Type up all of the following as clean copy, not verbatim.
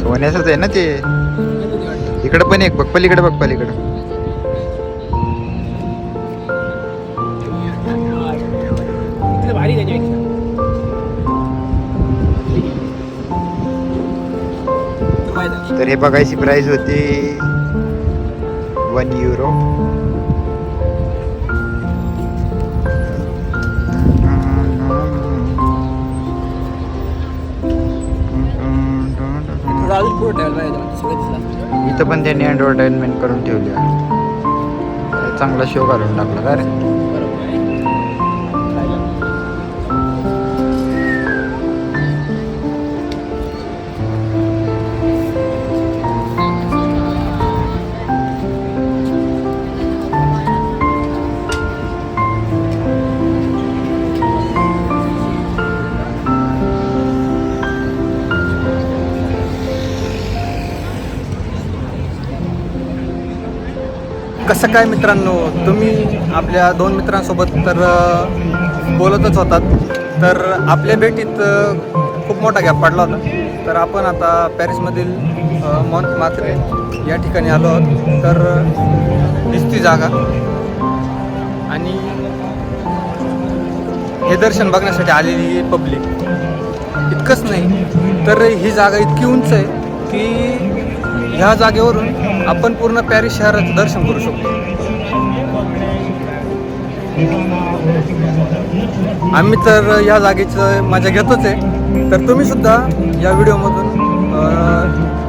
सोन्याचंच आहे ना ते. इकडं पण एक बघ, पलीकडे बघ, पलीकडं. तर हे बघायची प्राइस होती €1. इथं पण त्यांनी एंटरटेनमेंट करून ठेवली आहे. चांगला शो घालून टाकला का रे. कसं काय मित्रांनो, तुम्ही आपल्या 2 मित्रांसोबत तर बोलतच होतात. तर आपल्या भेटीत खूप मोठा गॅप पडला होता. तर आपण आता पॅरिसमधील मॉन्टमार्tre या ठिकाणी आलो आहोत. तर दिसती जागा आणि हे दर्शन बघण्यासाठी आलेली पब्लिक. इतकंच नाही तर ही जागा इतकी उंच आहे की ह्या जागेवरून आपण पूर्ण पॅरिस शहराचं दर्शन करू शकतो. आम्ही तर या जागेचं मजा घेतोच आहे. तर तुम्ही सुद्धा या व्हिडिओमधून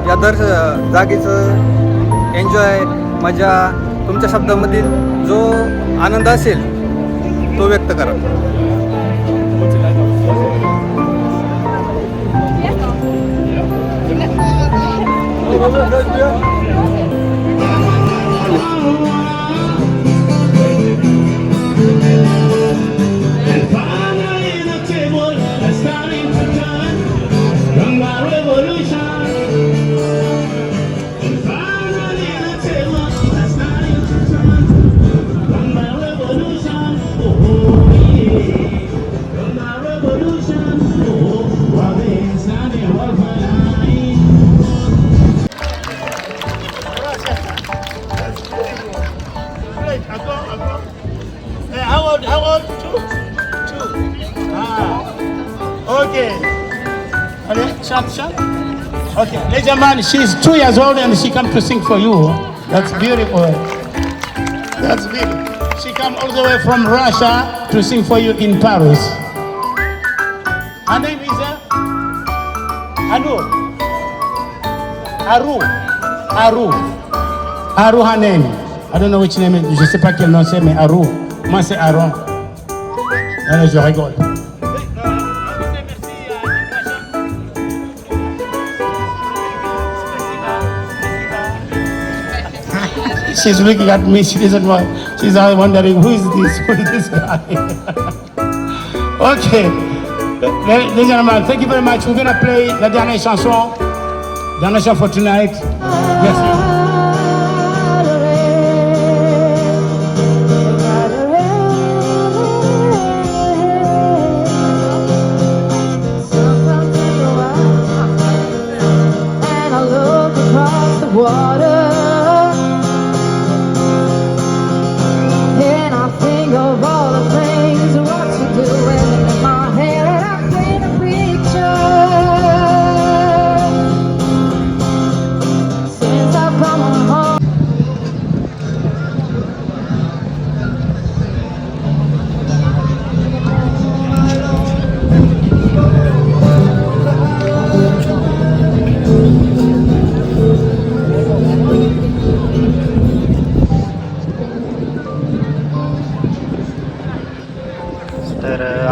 या जागेचं एन्जॉय, मजा, तुमच्या शब्दामधील जो आनंद असेल तो व्यक्त करा. How old? Two. Okay. Shot. Okay. Ladies and gentlemen, she's 2 years old and she come to sing for you. That's beautiful. That's beautiful. She come all the way from Russia to sing for you in Paris. Her name is Aru, her name. I don't know which name. Je sais pas quel nom c'est, mais Aru. Moi c'est Aaron. Alors je rigole. She's looking at me. She doesn't want. She's wondering who is this? Who is this guy? Okay. Ladies and gentlemen, thank you very much. We're gonna play la dernière chanson for tonight. Merci.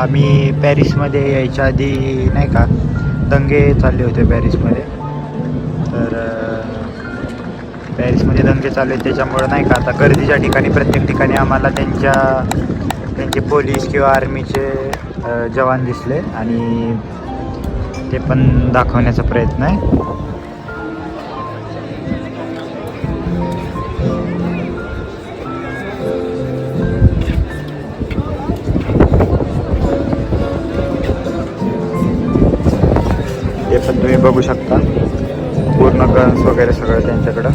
आम्ही पॅरिसमध्ये यायच्या आधी नाही का दंगे चालले होते पॅरिसमध्ये. तर पॅरिसमध्ये दंगे चालू आहेत त्याच्यामुळं नाही का आता गर्दीच्या ठिकाणी प्रत्येक ठिकाणी आम्हाला त्यांचे पोलीस किंवा आर्मीचे जवान दिसले आणि ते पण दाखवण्याचा प्रयत्न आहे. हे पण तुम्ही बघू शकता. पूर्ण गन्स वगैरे सगळं त्यांच्याकडं.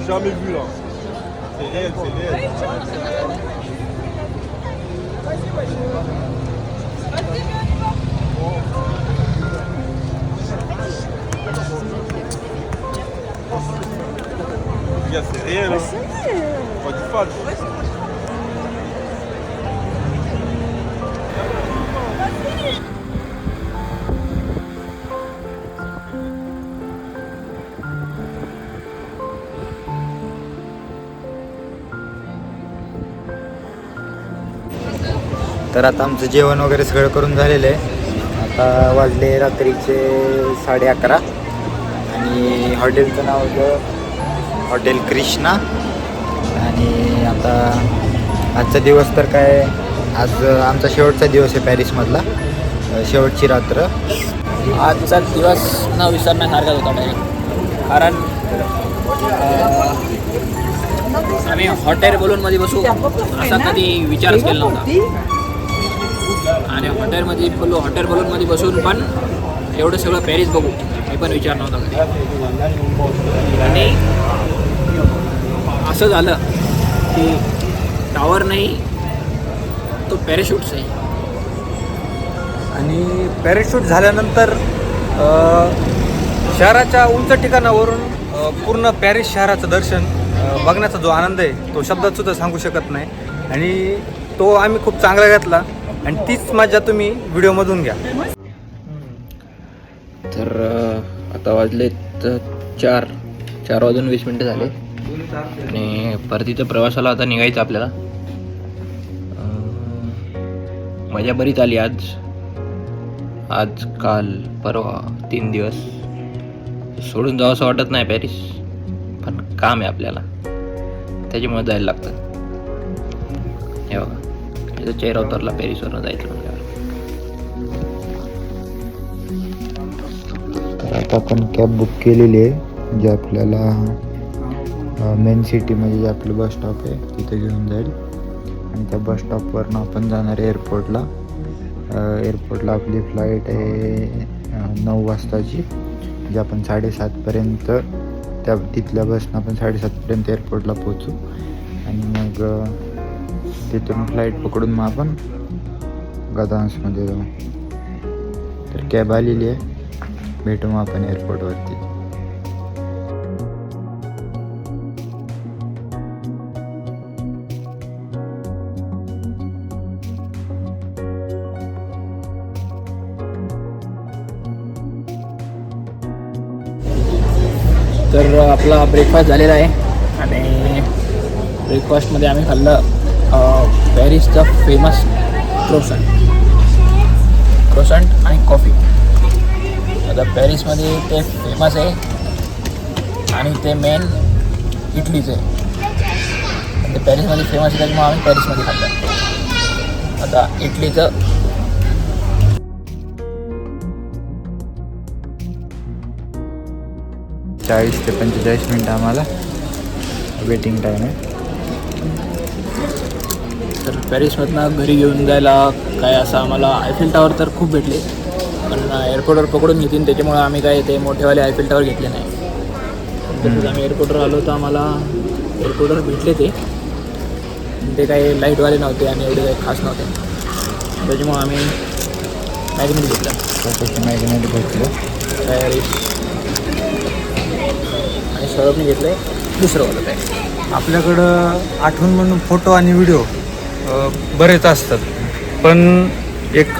Jamais vu là. C'est réel, c'est réel. Regarde, c'est réel. Hein. Pas du fan. तर आता आमचं जेवण वगैरे सगळं करून झालेलं आहे. आता वाजले रात्रीचे 11:30 आणि हॉटेलचं नाव होतं हॉटेल कृष्णा. आणि आता आजचा दिवस तर काय, आज आमचा शेवटचा दिवस आहे पॅरिसमधला, शेवटची रात्र. आजचा दिवस न विसरण्यासारखाच होता डायरेक्ट. कारण आम्ही हॉटेल बलूनमध्ये बसू असा कधी विचारच केला नव्हता. आणि हॉटेल बलूनमध्ये बसून पण एवढं सगळं पॅरिस बघू हे पण विचार नव्हता कधी. आणि असं झालं की टावर नाही तो पॅराशूट्स आहे. आणि पॅराशूट झाल्यानंतर शहराच्या उंच ठिकाणावरून पूर्ण पॅरिस शहराचं दर्शन बघण्याचा जो आनंद आहे तो शब्दात सुद्धा सांगू शकत नाही. आणि तो आम्ही खूप चांगला घेतला आणि तीच मजा तुम्ही व्हिडिओमधून घ्या. तर आता वाजलेत 4:20 झाले आणि परतीच्या प्रवासाला आता निघायचं आपल्याला. मजा बरीच आली आज काल परवा 3 दिवस. सोडून जावं असं वाटत नाही पॅरिस, पण काम आहे आपल्याला त्याच्यामुळे जायला लागतं. हे बघा त्याचा चेहरा उतरला पॅरिसवरून जायचं म्हटल्यावर. तर आता आपण कॅब बुक केलेली आहे जे आपल्याला मेन सिटीमध्ये जे आपलं बस स्टॉप आहे तिथे घेऊन जाईल. आणि त्या बस स्टॉपवरनं आपण जाणार एअरपोर्टला. एअरपोर्टला आपली फ्लाईट आहे 9 वाजताची, जे आपण 7:30पर्यंत तिथल्या बसनं आपण 7:30पर्यंत एअरपोर्टला पोहोचू. आणि मग तिथून फ्लाईट पकडून मग आपण गदान्समध्ये जाऊ. तर कॅब आलेली आहे, भेटू मग आपण एअरपोर्टवरती. तर आपला ब्रेकफास्ट झालेला आहे आणि ब्रेकफास्टमध्ये आम्ही खाल्लं पॅरिसचा फेमस क्रोसंट आणि कॉफी. आता पॅरिसमध्ये ते फेमस आहे आणि ते मेन इटलीचं आहे. ते पॅरिसमध्ये फेमस आहे त्याच्यामुळे आम्ही पॅरिसमध्ये खाल्लं. आता इटलीचं 40 ते 45 मिनटं आम्हाला वेटिंग टाईम आहे. तर पॅरिसमधनं घरी घेऊन जायला काय असं आम्हाला आयफेल टावर तर खूप भेटले, पण एअरपोर्टवर पकडून घेतील त्याच्यामुळे आम्ही काय ते मोठेवाले आयफेल टावर घेतले नाही. तसंच आम्ही एअरपोर्टवर आलो तर आम्हाला एअरपोर्टवर भेटले ते काही लाईटवाले नव्हते आणि एवढे काही खास नव्हते. त्याच्यामुळे आम्ही मॅग्नेट घेतलं. त्याच्याशी मॅग्नेट घेतलं पॅरिस आणि सौरभने घेतलं आहे दुसरं वालं काय. आपल्याकडं आठवण म्हणून फोटो आणि व्हिडिओ बरेच असतात, पण एक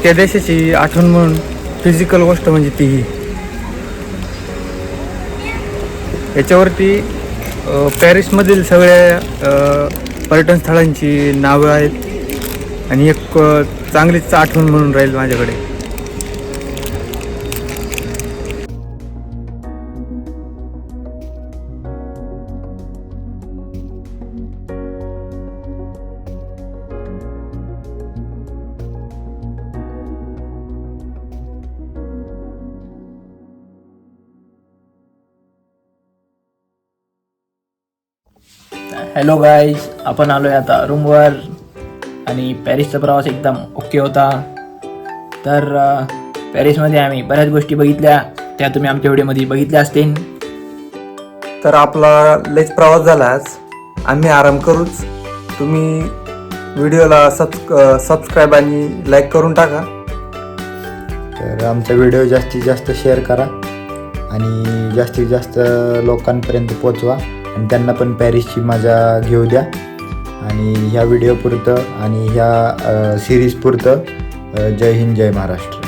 त्या देशाची आठवण म्हणून फिजिकल गोष्ट म्हणजे ती याच्यावरती पॅरिसमधील सगळ्या पर्यटन स्थळांची नावं आहेत आणि एक चांगलीच आठवण म्हणून राहील माझ्याकडे. हॅलो गाईज, आपण आलो आहे आता रूमवर आणि पॅरिसचा प्रवास एकदम ओके होता. तर पॅरिसमध्ये आम्ही बऱ्याच गोष्टी बघितल्या, त्या तुम्ही आमच्या व्हिडिओमध्ये बघितल्या असतील. तर आपला लयच प्रवास झाला आज. आम्ही आराम करूच. तुम्ही व्हिडिओला सबस्क्राईब आणि लाईक करून टाका. तर आमचा व्हिडिओ जास्तीत जास्त शेअर करा आणि जास्तीत जास्त लोकांपर्यंत पोचवा आणि त्यांना पण पॅरिसची मजा घेऊ द्या. आणि ह्या व्हिडिओपुरतं आणि ह्या सिरीजपुरतं जय हिंद जय महाराष्ट्र.